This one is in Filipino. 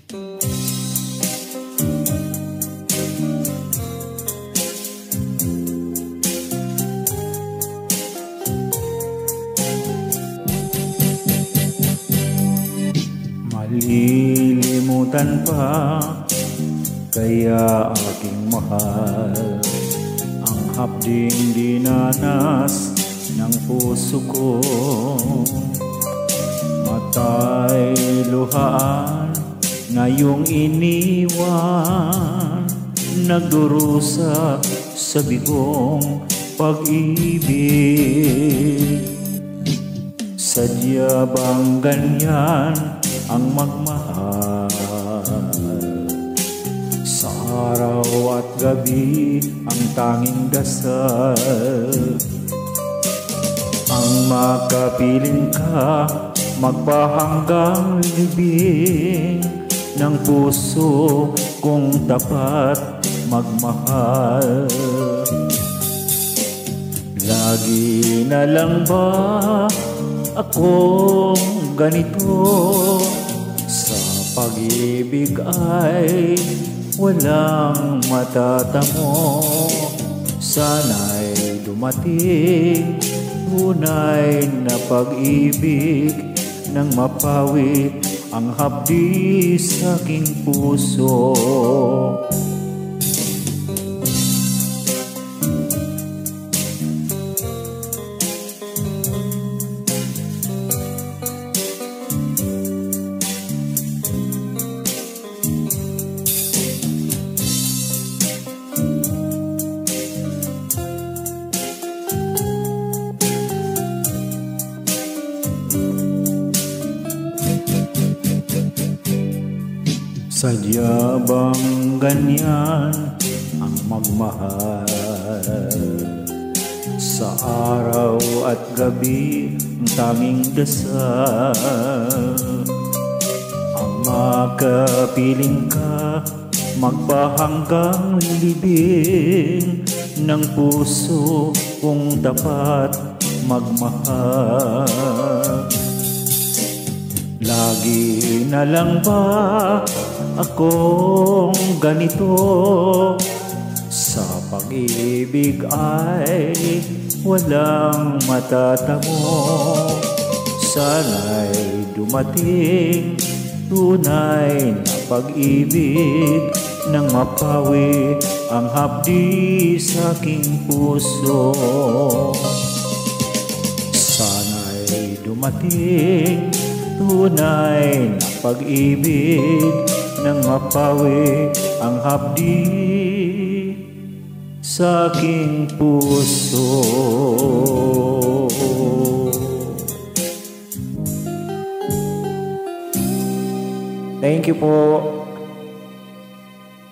Malilimutan pa kaya aking mahal ang hapding dinanas ng puso ko. Matay luhaan ngayong iniwan, nagdurusa sa bigong pag-ibig. Sadya bang ganyan ang magmahal? Sa araw at gabi ang tanging dasal, ang makapiling ka magpahanggang libing ng puso kong tapat magmahal. Lagi na lang ba akong ganito? Sa pag-ibig ay walang matatamo. Sana'y dumating tunay na pag-ibig nang mapawi ang hapdi sa aking puso. Sadya bang ganyan ang magmahal? Sa araw at gabi ang tanging dasal, ang makapiling ka magpahanggang libing ng puso kong tapat magmahal. Lagi na lang ba akong ganito? Sa pag-ibig ay walang matatamo. Sana'y dumating tunay na pag-ibig nang mapawi ang hapdi sa aking puso. Sana'y dumating tunay na pag-ibig nang mapawi ang hapdi sa aking puso. Thank you po.